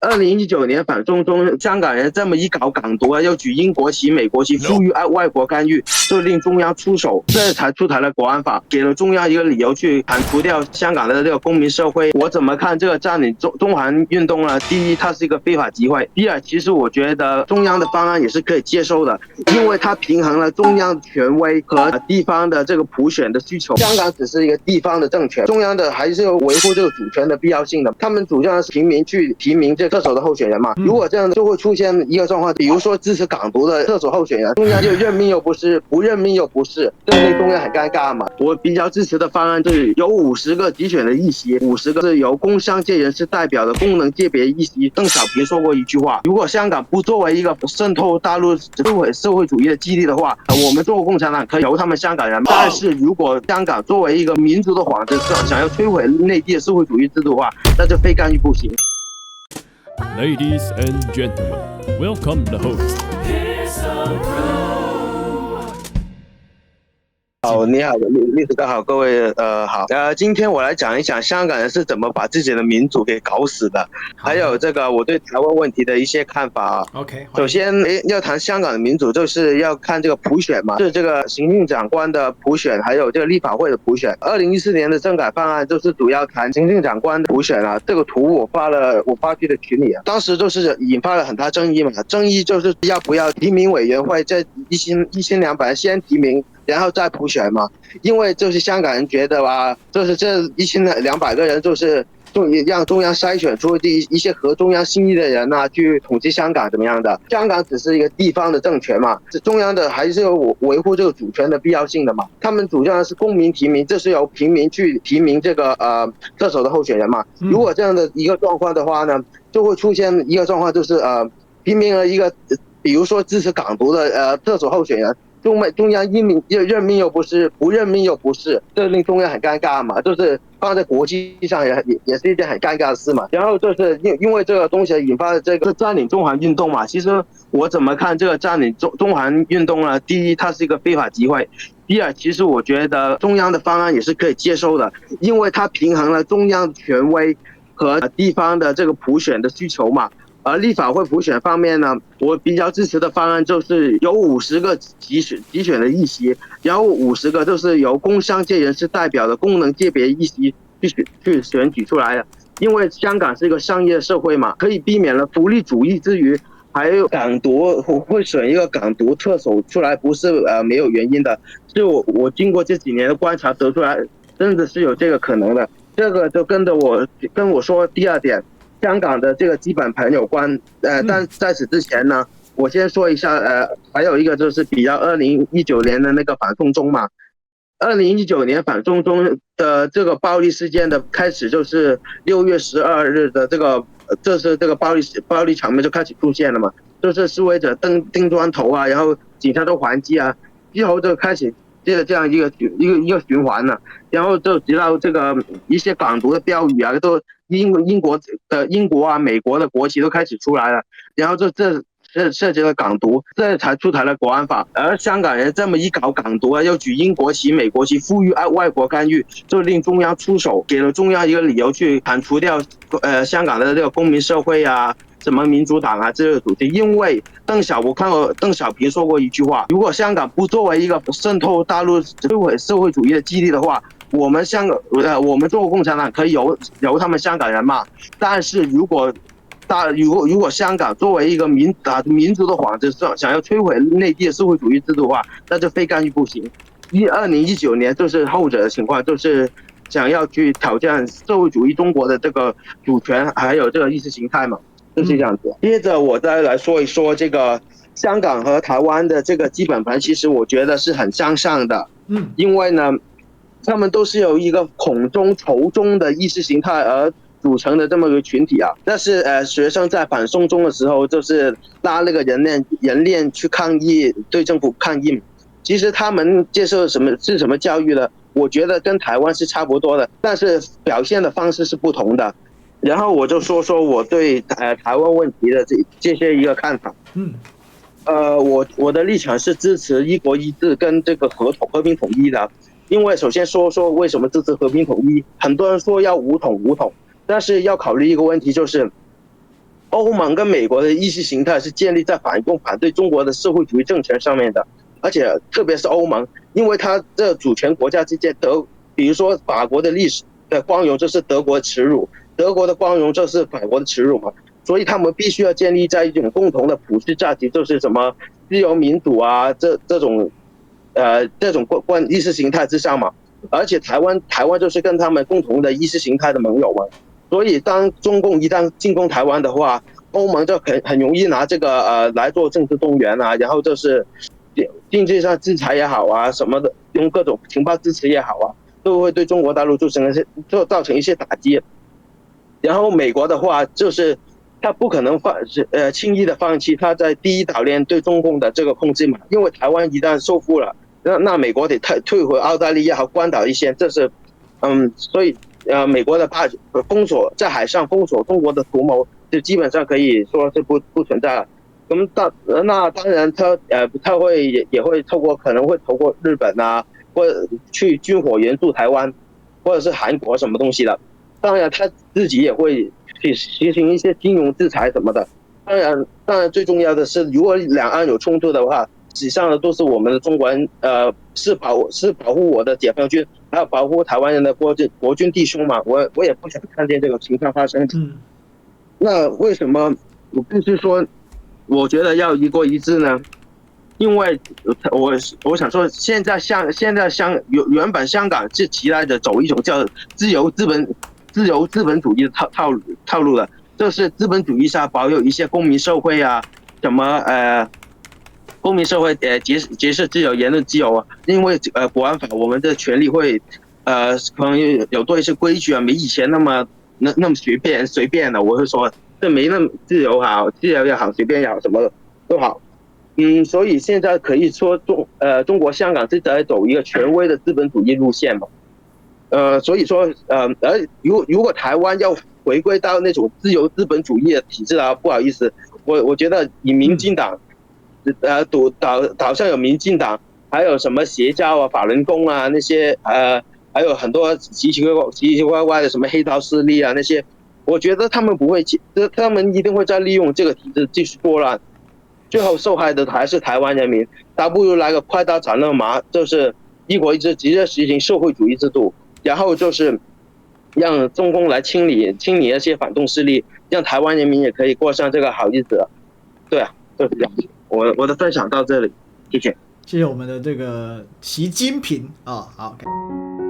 2019年反送中，香港人这么一搞港独啊，又举英国旗、美国旗，呼吁外国干预，就令中央出手，这才出台了国安法，给了中央一个理由去铲除掉香港的这个公民社会。我怎么看这个占领中环运动呢？第一，它是一个非法集会；第二，其实我觉得中央的方案也是可以接受的，因为它平衡了中央权威和地方的这个普选的需求。香港只是一个地方的政权，中央的还是有维护这个主权的必要性的。他们主张是平民去提名这特首的候选人嘛，如果这样就会出现一个状况，比如说支持港独的特首候选人，中央就任命又不是，不任命又不是，这令中央很尴尬嘛。我比较支持的方案就是有50个集选的议席，50个是由工商界人士代表的功能界别议席。邓小平说过一句话，如果香港不作为一个渗透大陆摧毁社会主义的基地的话，我们中国共产党可以由他们香港人，但是如果香港作为一个民族的幌子，想要摧毁内地的社会主义制度的话，那就非干预不行。Ladies and gentlemen, welcome the host. 好，你好，历史哥好，各位好，今天我来讲一讲香港人是怎么把自己的民主给搞死的，还有这个我对台湾问题的一些看法啊。OK， 首先要谈香港的民主，就是要看这个普选嘛，是这个行政长官的普选，还有这个立法会的普选。2014年的政改方案就是主要谈行政长官的普选啊，这个图我发去的群里啊，当时就是引发了很大争议嘛，争议就是要不要提名委员会这1200人先提名，然后再普选嘛，因为就是香港人觉得吧，就是这1200个人就是让中央筛选出一些合中央心意的人啊，去统治香港怎么样的？香港只是一个地方的政权嘛，中央的还是有维护这个主权的必要性的嘛。他们主张的是公民提名，这是由平民去提名这个特首的候选人嘛。如果这样的一个状况的话呢，就会出现一个状况，就是平民的一个，比如说支持港独的特首候选人。中央任命又不是，不任命又不是，这令中央很尴尬嘛，就是放在国际上也是一件很尴尬的事嘛。然后就是因为这个东西引发的这个占领中环运动嘛，其实我怎么看这个占领中环运动呢？第一，它是一个非法集会；第二，其实我觉得中央的方案也是可以接受的，因为它平衡了中央权威和地方的这个普选的需求嘛。而立法会普选方面呢，我比较支持的方案就是有50个集选的议席，然后50个就是由工商界人士代表的功能界别议席去选举出来的。因为香港是一个商业社会嘛，可以避免了福利主义之余，还有港独会选一个港独特首出来，不是没有原因的。是我经过这几年的观察得出来，真的是有这个可能的。这个就跟我说第二点。香港的这个基本盘有关，但在此之前呢，我先说一下，还有一个就是比较2019年的那个反送中嘛，2019年反送中的这个暴力事件的开始就是6月12日的这是这个暴力场面就开始出现了嘛，就是示威者钉砖头啊，然后警察都还击啊，之后就开始这样一个循环了，然后就直到这个一些港独的标语啊都。英国啊，美国的国旗都开始出来了，然后这涉及了港独，这才出台了国安法。而香港人这么一搞港独啊，又举英国旗、美国旗，呼吁外国干预，就令中央出手，给了中央一个理由去铲除掉香港的这个公民社会啊。什么民主党啊这个主题，因为我看过邓小平说过一句话，如果香港不作为一个渗透大陆摧毁社会主义的基地的话，我们中国共产党可以由他们香港人嘛，但是如果香港作为一个民族的幌子，想要摧毁内地的社会主义制度的话，那就非干预不行。2019年就是后者的情况，就是想要去挑战社会主义中国的这个主权，还有这个意识形态嘛。就是这样子。接着我再来说一说这个香港和台湾的这个基本盘，其实我觉得是很相像的。因为呢，他们都是由一个恐中仇中的意识形态而组成的这么一个群体啊。但是学生在反送中的时候，就是拉那个人链去抗议，对政府抗议。其实他们接受什么教育呢？我觉得跟台湾是差不多的，但是表现的方式是不同的。然后我就说说我对台湾问题的这些一个看法。我的立场是支持一国一制跟这个和平统一的。因为首先说为什么支持和平统一，很多人说要武统，但是要考虑一个问题，就是欧盟跟美国的意识形态是建立在反共、反对中国的社会主义政权上面的，而且特别是欧盟，因为它这主权国家之间，比如说法国的历史的光荣就是德国的耻辱，德国的光荣就是法国的耻辱嘛，所以他们必须要建立在一种共同的普世价值，就是什么自由民主啊，这种意识形态之上嘛。而且台湾就是跟他们共同的意识形态的盟友嘛。所以，当中共一旦进攻台湾的话，欧盟就很容易拿这个来做政治动员啊，然后就是经济上制裁也好啊，什么的，用各种情报支持也好啊，都会对中国大陆造成一些打击。然后美国的话，就是他不可能轻易的放弃他在第一岛链对中共的这个控制嘛，因为台湾一旦收复了，那美国得退回澳大利亚和关岛一线，这是所以。美国的封锁在海上封锁中国的图谋，就基本上可以说是不存在了。那当然他也会可能会透过日本啊，或者去军火援助台湾，或者是韩国什么东西的。当然他自己也会去实行一些金融制裁什么的。当然最重要的是，如果两岸有冲突的话，以上的都是我们的中国人，是保护我的解放军，还有保护台湾人的国军弟兄嘛，我也不想看见这个情况发生。那为什么我必须说，我觉得要一国一制呢？因为我想说，现在原本香港是期待着走一种叫自由资本主义的套路的，这是资本主义下保有一些公民社会啊，什么公民社会结社自由、言论自由啊，因为国安法我们的权利会可能有多一些规矩啊，没以前那么随便的，我会说这没那么自由好，自由也好，随便也好，什么都好。所以现在可以说中国香港是在走一个权威的资本主义路线嘛。所以说如果台湾要回归到那种自由资本主义的体制啊，不好意思，我觉得以民进党岛上有民进党，还有什么邪教啊、法轮功啊那些还有很多奇奇怪怪的什么黑道势力啊那些，我觉得他们不会，他们一定会再利用这个体制继续作乱，最后受害的还是台湾人民。倒不如来个快刀斩乱麻，就是一国一制，直接实行社会主义制度，然后就是让中共来清理那些反动势力，让台湾人民也可以过上这个好日子。对啊，就是这样。我的分享到这里，谢谢。谢谢我们的这个习近平啊，好。Okay